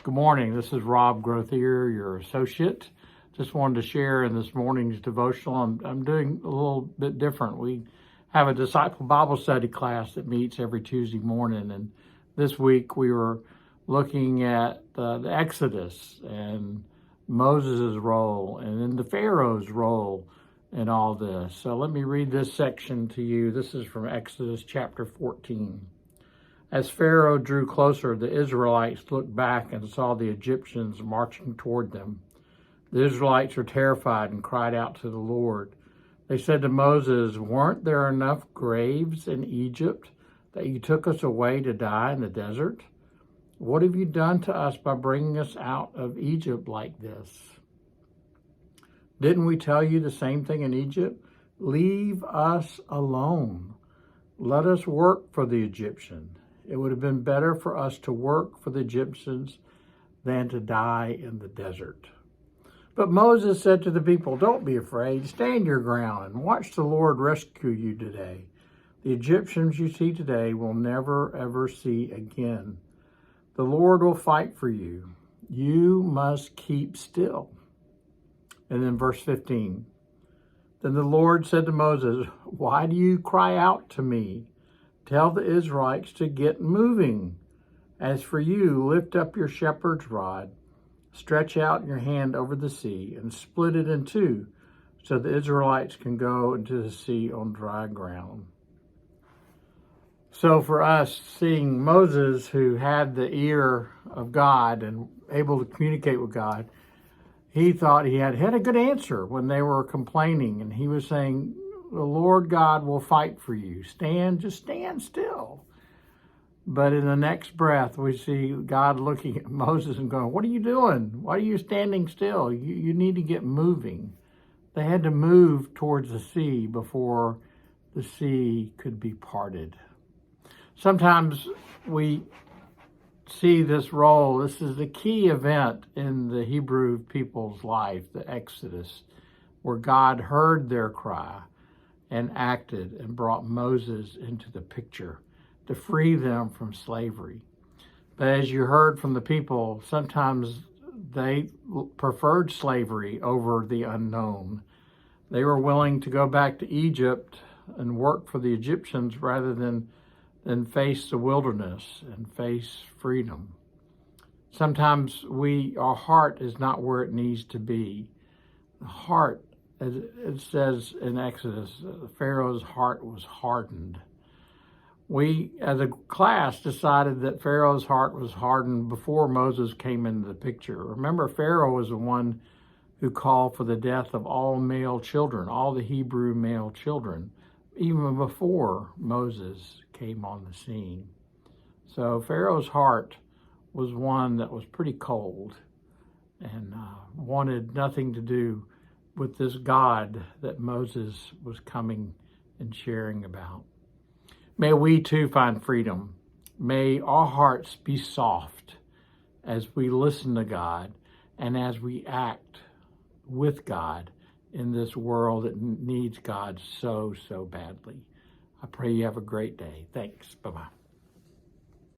Good morning. This is Rob Grothier, your associate. Just wanted to share in this morning's devotional. I'm doing a little bit different. We have a disciple Bible study class that meets every Tuesday morning, and this week we were looking at the Exodus and Moses' role and then the Pharaoh's role in all this. So let me read this section to you. This is from Exodus chapter 14. As Pharaoh drew closer, the Israelites looked back and saw the Egyptians marching toward them. The Israelites were terrified and cried out to the Lord. They said to Moses, "Weren't there enough graves in Egypt that you took us away to die in the desert? What have you done to us by bringing us out of Egypt like this? Didn't we tell you the same thing in Egypt? Leave us alone. Let us work for the Egyptians. It would have been better for us to work for the Egyptians than to die in the desert." But Moses said to the people, "Don't be afraid. Stand your ground and watch the Lord rescue you today. The Egyptians you see today will never, ever see again. The Lord will fight for you. You must keep still." And then verse 15. Then the Lord said to Moses, "Why do you cry out to me? Tell the Israelites to get moving. As for you, lift up your shepherd's rod, stretch out your hand over the sea, and split it in two, so the Israelites can go into the sea on dry ground." So for us, seeing Moses, who had the ear of God and able to communicate with God, he thought he had a good answer when they were complaining, and he was saying, "The Lord God will fight for you. Just stand still." But in the next breath, we see God looking at Moses and going, "What are you doing? Why are you standing still? You need to get moving." They had to move towards the sea before the sea could be parted. Sometimes we see this role. This is the key event in the Hebrew people's life, the Exodus, where God heard their cry and acted and brought Moses into the picture to free them from slavery. But as you heard from the people, sometimes they preferred slavery over the unknown. They were willing to go back to Egypt and work for the Egyptians rather than face the wilderness and face freedom. Sometimes our heart is not where it needs to be. The heart, as it says in Exodus, Pharaoh's heart was hardened. We, as a class, decided that Pharaoh's heart was hardened before Moses came into the picture. Remember, Pharaoh was the one who called for the death of all male children, all the Hebrew male children, even before Moses came on the scene. So Pharaoh's heart was one that was pretty cold and wanted nothing to do with this God that Moses was coming and sharing about. May we too find freedom. May our hearts be soft as we listen to God and as we act with God in this world that needs God so, so badly. I pray you have a great day. Thanks. Bye-bye.